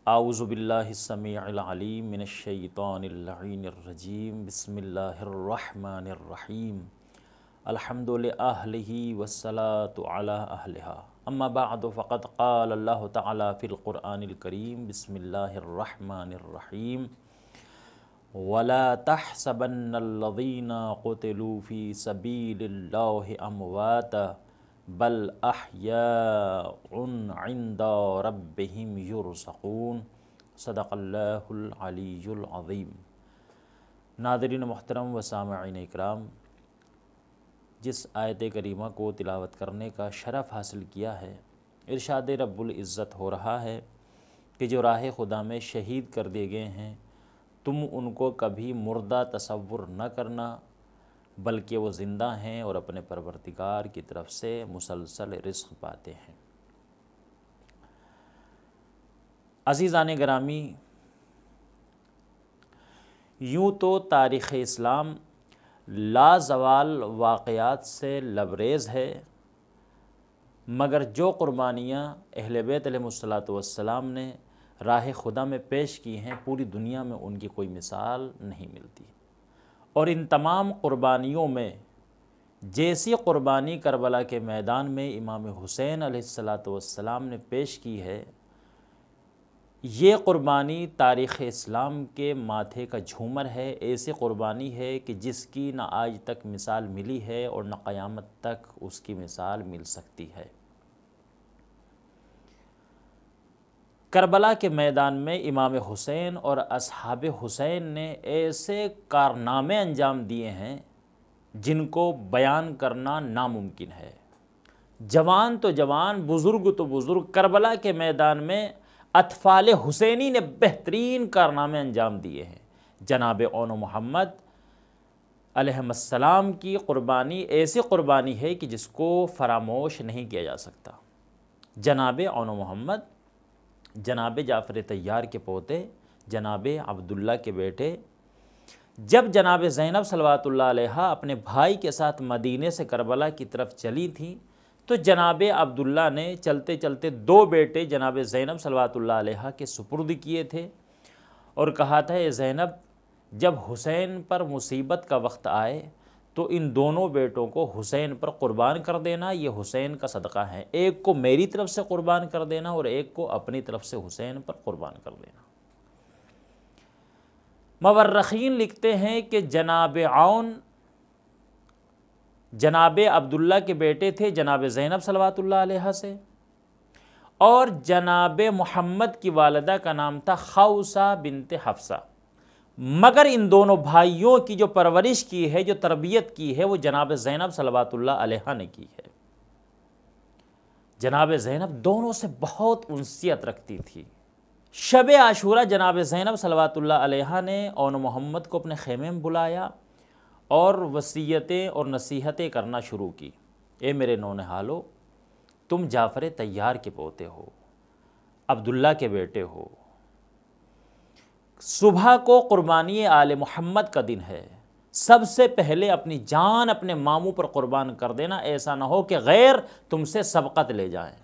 اعوذ باللہ السمیع العلیم من الشیطان اللعین الرجیم بسم اللہ الرحمن الرحیم الحمد لأہلہ والصلاة علی اہلہا اما بعد فقد قال اللہ تعالی فی القرآن الکریم بسم اللہ الرحمن الرحیم وَلَا تَحْسَبَنَّ الَّذِينَ قُتِلُوا فِي سَبِيلِ اللَّهِ أَمْوَاتًا بل احیاء عند ربهم یرزقون صدق اللہ العلی العظیم۔ ناظرین محترم و سامعین اکرام، جس آیت کریمہ کو تلاوت کرنے کا شرف حاصل کیا ہے، ارشاد رب العزت ہو رہا ہے کہ جو راہ خدا میں شہید کر دیے گئے ہیں تم ان کو کبھی مردہ تصور نہ کرنا، بلکہ وہ زندہ ہیں اور اپنے پروردگار کی طرف سے مسلسل رزق پاتے ہیں۔ عزیزان گرامی، یوں تو تاریخ اسلام لازوال واقعات سے لبریز ہے، مگر جو قربانیاں اہل بیت علیہ السلام نے راہ خدا میں پیش کی ہیں پوری دنیا میں ان کی کوئی مثال نہیں ملتی، اور ان تمام قربانیوں میں جیسی قربانی کربلا کے میدان میں امام حسین علیہ السلام نے پیش کی ہے، یہ قربانی تاریخ اسلام کے ماتھے کا جھومر ہے، ایسی قربانی ہے کہ جس کی نہ آج تک مثال ملی ہے اور نہ قیامت تک اس کی مثال مل سکتی ہے۔ کربلا کے میدان میں امام حسین اور اصحاب حسین نے ایسے کارنامے انجام دیے ہیں جن کو بیان کرنا ناممکن ہے۔ جوان تو جوان، بزرگ تو بزرگ، کربلا کے میدان میں اطفال حسینی نے بہترین کارنامے انجام دیے ہیں۔ جناب اون محمد علیہ السلام کی قربانی ایسی قربانی ہے کہ جس کو فراموش نہیں کیا جا سکتا۔ جناب اون محمد، جناب جعفر طیار کے پوتے، جناب عبداللہ کے بیٹے، جب جناب زینب صلوات اللہ علیہا اپنے بھائی کے ساتھ مدینے سے کربلا کی طرف چلی تھیں تو جناب عبداللہ نے چلتے چلتے دو بیٹے جناب زینب صلوات اللہ علیہا کے سپرد کیے تھے اور کہا تھا اے زینب، جب حسین پر مصیبت کا وقت آئے تو ان دونوں بیٹوں کو حسین پر قربان کر دینا، یہ حسین کا صدقہ ہے، ایک کو میری طرف سے قربان کر دینا اور ایک کو اپنی طرف سے حسین پر قربان کر دینا۔ مورخین لکھتے ہیں کہ جناب عون جناب عبداللہ کے بیٹے تھے جناب زینب صلوات اللہ علیہا سے، اور جناب محمد کی والدہ کا نام تھا خوسہ بنت حفصہ، مگر ان دونوں بھائیوں کی جو پرورش کی ہے، جو تربیت کی ہے، وہ جناب زینب صلوات اللہ علیہا نے کی ہے۔ جناب زینب دونوں سے بہت انسیت رکھتی تھی۔ شب عاشورہ جناب زینب صلوات اللہ علیہا نے اون محمد کو اپنے خیمے میں بلایا اور وصیتیں اور نصیحتیں کرنا شروع کی۔ اے میرے نونہالو، تم جعفر طیار کے پوتے ہو، عبداللہ کے بیٹے ہو، صبح کو قربانی آل محمد کا دن ہے، سب سے پہلے اپنی جان اپنے ماموں پر قربان کر دینا، ایسا نہ ہو کہ غیر تم سے سبقت لے جائیں،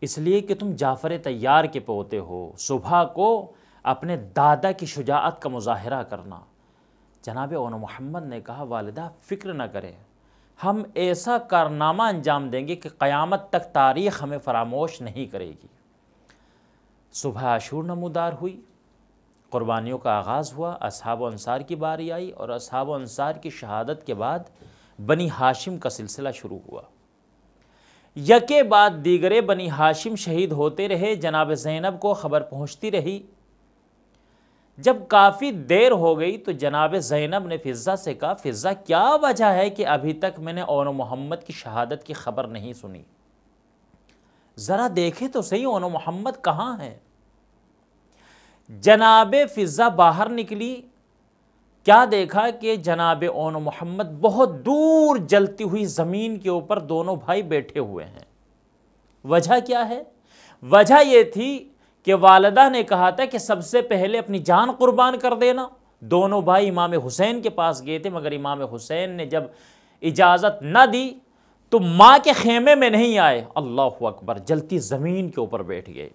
اس لیے کہ تم جعفر طیار کے پوتے ہو، صبح کو اپنے دادا کی شجاعت کا مظاہرہ کرنا۔ جناب اون محمد نے کہا والدہ فکر نہ کریں، ہم ایسا کارنامہ انجام دیں گے کہ قیامت تک تاریخ ہمیں فراموش نہیں کرے گی۔ صبح عاشور نمودار ہوئی، قربانیوں کا آغاز ہوا، اصحاب و انصار کی باری آئی اور اصحاب و انصار کی شہادت کے بعد بنی ہاشم کا سلسلہ شروع ہوا۔ یکے بعد دیگرے بنی ہاشم شہید ہوتے رہے، جناب زینب کو خبر پہنچتی رہی۔ جب کافی دیر ہو گئی تو جناب زینب نے فضہ سے کہا فضہ کیا وجہ ہے کہ ابھی تک میں نے اون محمد کی شہادت کی خبر نہیں سنی؟ ذرا دیکھے تو صحیح اون محمد کہاں ہے؟ جناب فضہ باہر نکلی، کیا دیکھا کہ جناب اون محمد بہت دور جلتی ہوئی زمین کے اوپر دونوں بھائی بیٹھے ہوئے ہیں۔ وجہ کیا ہے؟ وجہ یہ تھی کہ والدہ نے کہا تھا کہ سب سے پہلے اپنی جان قربان کر دینا۔ دونوں بھائی امام حسین کے پاس گئے تھے، مگر امام حسین نے جب اجازت نہ دی تو ماں کے خیمے میں نہیں آئے، اللہ اکبر، جلتی زمین کے اوپر بیٹھ گئے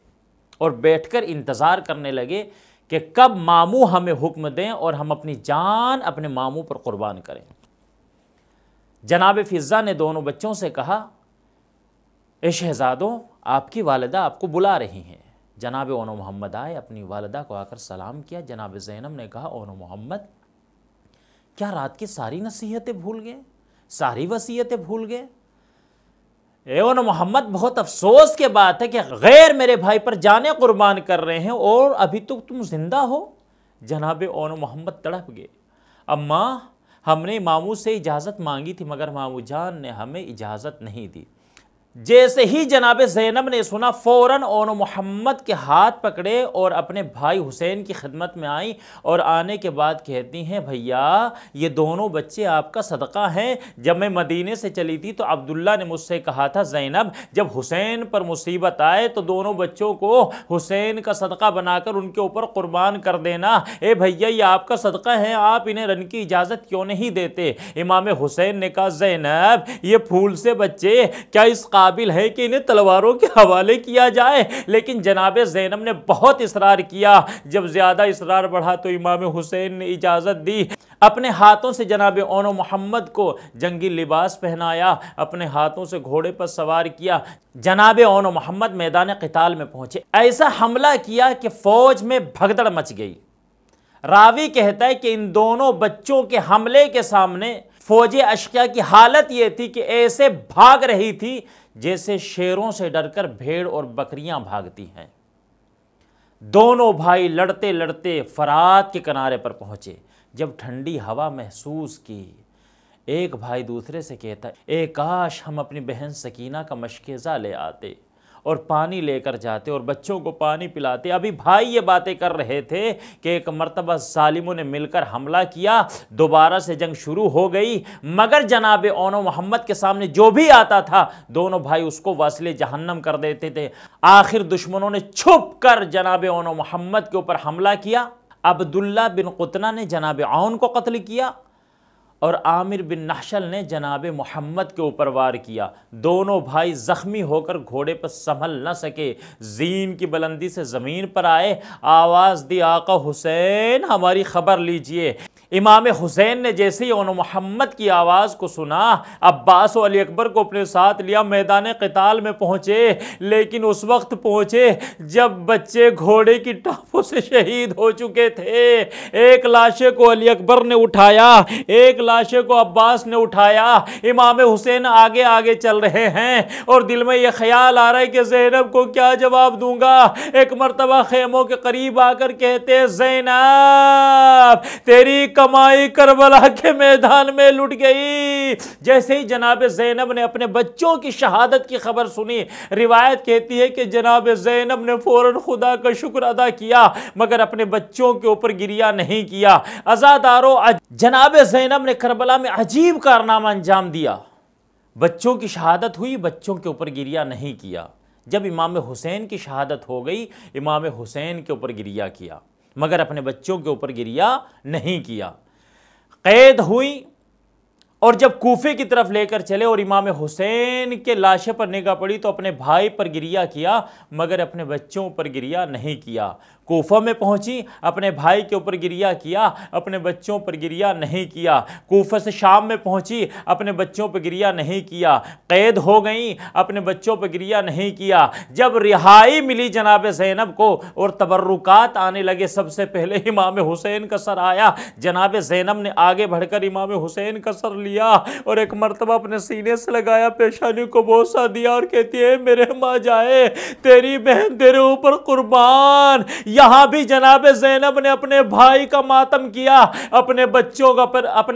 اور بیٹھ کر انتظار کرنے لگے کہ کب ماموں ہمیں حکم دیں اور ہم اپنی جان اپنے ماموں پر قربان کریں۔ جناب فضہ نے دونوں بچوں سے کہا، اے شہزادوں، آپ کی والدہ آپ کو بلا رہی ہیں۔ جناب اون محمد آئے، اپنی والدہ کو آ کر سلام کیا۔ جناب زینب نے کہا، اون محمد، کیا رات کی ساری نصیحتیں بھول گئے، ساری وصیتیں بھول گئے؟ اے اون محمد، بہت افسوس کے بات ہے کہ غیر میرے بھائی پر جانیں قربان کر رہے ہیں اور ابھی تک تم زندہ ہو۔ جناب اون محمد تڑپ گئے۔ اماں، ہم نے ماموں سے اجازت مانگی تھی مگر ماموں جان نے ہمیں اجازت نہیں دی۔ جیسے ہی جناب زینب نے سنا، فوراً اون محمد کے ہاتھ پکڑے اور اپنے بھائی حسین کی خدمت میں آئیں اور آنے کے بعد کہتی ہیں، بھیا یہ دونوں بچے آپ کا صدقہ ہیں۔ جب میں مدینے سے چلی تھی تو عبداللہ نے مجھ سے کہا تھا، زینب جب حسین پر مصیبت آئے تو دونوں بچوں کو حسین کا صدقہ بنا کر ان کے اوپر قربان کر دینا۔ اے بھیا، یہ آپ کا صدقہ ہے، آپ انہیں رن کی اجازت کیوں نہیں دیتے؟ امام حسین نے کہا، زینب یہ پھول سے بچے کیا اس قابل ہے کہ انہیں تلواروں کے حوالے کیا جائے؟ لیکن جناب زینب نے بہت اصرار کیا۔ جب زیادہ اصرار بڑھا تو امام حسین نے اجازت دی۔ اپنے ہاتھوں سے جناب اون محمد کو جنگی لباس پہنایا، اپنے ہاتھوں سے گھوڑے پر سوار کیا۔ جناب اون محمد میدان قتال میں پہنچے، ایسا حملہ کیا کہ فوج میں بھگدڑ مچ گئی۔ راوی کہتا ہے کہ ان دونوں بچوں کے حملے کے سامنے فوج اشقیاء کی حالت یہ تھی کہ ایسے بھاگ رہی تھی جیسے شیروں سے ڈر کر بھیڑ اور بکریاں بھاگتی ہیں۔ دونوں بھائی لڑتے لڑتے فرات کے کنارے پر پہنچے۔ جب ٹھنڈی ہوا محسوس کی، ایک بھائی دوسرے سے کہتا ہے، اے کاش ہم اپنی بہن سکینہ کا مشکیزہ لے آتے اور پانی لے کر جاتے اور بچوں کو پانی پلاتے۔ ابھی بھائی یہ باتیں کر رہے تھے کہ ایک مرتبہ ظالموں نے مل کر حملہ کیا، دوبارہ سے جنگ شروع ہو گئی، مگر جناب اون محمد کے سامنے جو بھی آتا تھا دونوں بھائی اس کو واصل جہنم کر دیتے تھے۔ آخر دشمنوں نے چھپ کر جناب اون محمد کے اوپر حملہ کیا۔ عبداللہ بن قطنہ نے جناب عون کو قتل کیا اور عامر بن نحشل نے جناب محمد کے اوپر وار کیا۔ دونوں بھائی زخمی ہو کر گھوڑے پر سنبھل نہ سکے، زین کی بلندی سے زمین پر آئے، آواز دی، آقا حسین ہماری خبر لیجئے۔ امام حسین نے جیسے ہی اون محمد کی آواز کو سنا، عباس و علی اکبر کو اپنے ساتھ لیا، میدان قتال میں پہنچے، لیکن اس وقت پہنچے جب بچے گھوڑے کی ٹانپوں سے شہید ہو چکے تھے۔ ایک لاشے کو علی اکبر نے اٹھایا، ایک لاشے کو عباس نے اٹھایا۔ امام حسین آگے آگے چل رہے ہیں اور دل میں یہ خیال آ رہا ہے کہ زینب کو کیا جواب دوں گا۔ ایک مرتبہ خیموں کے قریب آ کر کہتے، زینب تیری کمائی کربلا کے میدان میں لٹ گئی۔ جیسے ہی جناب زینب نے اپنے بچوں کی شہادت کی خبر سنی، روایت کہتی ہے کہ جناب زینب نے فوراً خدا کا شکر ادا کیا مگر اپنے بچوں کے اوپر گریہ نہیں کیا۔ عزادارو، جناب زینب نے کربلا میں عجیب کارنامہ انجام دیا۔ بچوں کی شہادت ہوئی، بچوں کے اوپر گریہ نہیں کیا۔ جب امام حسین کی شہادت ہو گئی، امام حسین کے اوپر گریہ کیا مگر اپنے بچوں کے اوپر گریہ نہیں کیا۔ قید ہوئی اور جب کوفے کی طرف لے کر چلے اور امام حسین کے لاشے پر نگاہ پڑی تو اپنے بھائی پر گریہ کیا مگر اپنے بچوں پر گریہ نہیں کیا۔ کوفہ میں پہنچی، اپنے بھائی کے اوپر گریہ کیا، اپنے بچوں پر گریہ نہیں کیا۔ کوفہ سے شام میں پہنچی، اپنے بچوں پر گریہ نہیں کیا۔ قید ہو گئیں، اپنے بچوں پر گریہ نہیں کیا۔ جب رہائی ملی جناب زینب کو اور تبرکات آنے لگے، سب سے پہلے امام حسین کا سر آیا۔ جناب زینب نے آگے بڑھ کر امام حسین کا سر لیا اور ایک مرتبہ اپنے سینے سے لگایا، پیشانی کو بوسہ دیا اور کہتی ہے، میرے ماں جائے، تیری بہن تیرے اوپر قربان۔ یہاں بھی جناب زینب نے اپنے بھائی کا ماتم کیا، اپنے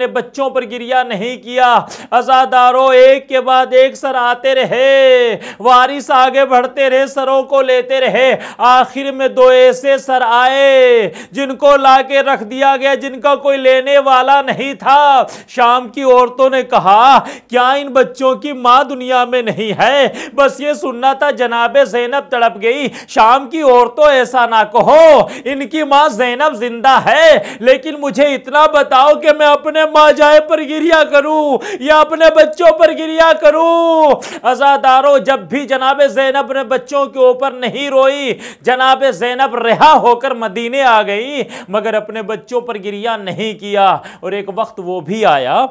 بچوں پر گریہ نہیں کیا۔ عزادارو، ایک کے بعد ایک سر آتے رہے، وارث آگے بڑھتے رہے، سروں کو لیتے رہے۔ آخر میں دو ایسے سر آئے جن کو لا کے رکھ دیا گیا، جن کا کوئی لینے والا نہیں تھا۔ شام کی عورتوں نے کہا کیا ان بچوں کی ماں دنیا میں نہیں ہے؟ بس یہ سننا تھا جناب زینب تڑپ گئی۔ شام کی عورتوں ایسا نہ کہو، ان کی ماں زینب زندہ ہے، لیکن مجھے اتنا بتاؤ کہ میں اپنے ماں جائے پر گریہ کروں یا اپنے بچوں پر گریہ کروں؟ عزادارو، جب بھی جناب زینب نے بچوں کے اوپر نہیں روئی، جناب زینب رہا ہو کر مدینے آ گئی، مگر اپنے بچوں پر گریہ نہیں کیا۔ اور ایک وقت وہ بھی آیا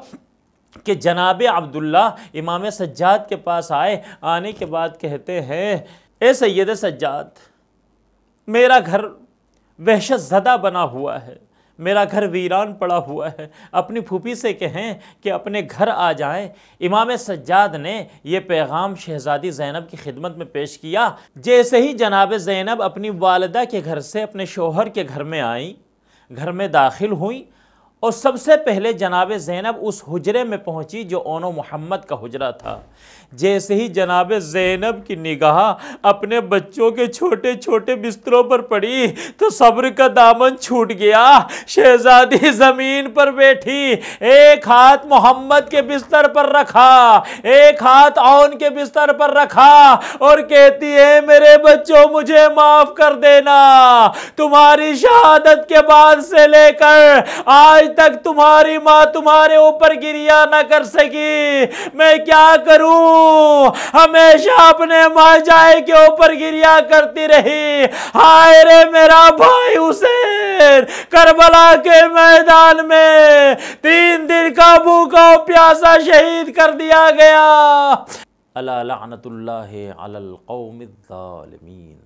کہ جناب عبداللہ امام سجاد کے پاس آئے، آنے کے بعد کہتے ہیں اے سید سجاد، میرا گھر وحشت زدہ بنا ہوا ہے، میرا گھر ویران پڑا ہوا ہے، اپنی پھوپھی سے کہیں کہ اپنے گھر آ جائیں۔ امام سجاد نے یہ پیغام شہزادی زینب کی خدمت میں پیش کیا۔ جیسے ہی جناب زینب اپنی والدہ کے گھر سے اپنے شوہر کے گھر میں آئیں، گھر میں داخل ہوئیں، اور سب سے پہلے جناب زینب اس حجرے میں پہنچی جو اون و محمد کا حجرہ تھا۔ جیسے ہی جناب زینب کی نگاہ اپنے بچوں کے چھوٹے چھوٹے بستروں پر پڑی تو صبر کا دامن چھوٹ گیا۔ شہزادی زمین پر بیٹھی، ایک ہاتھ محمد کے بستر پر رکھا، ایک ہاتھ اون کے بستر پر رکھا، اور کہتی ہے میرے بچوں مجھے معاف کر دینا، تمہاری شہادت کے بعد سے لے کر آج تک تمہاری ماں تمہارے اوپر گریہ نہ کر سکی، میں کیا کروں؟ ہمیشہ اپنے ماں جائے کے اوپر گریہ کرتی رہی۔ ہائے رے میرا بھائی حسین، کربلا کے میدان میں 3 دن کا بھوکا و پیاسا شہید کر دیا گیا۔ الا لعنت اللہ علی القوم الظالمین۔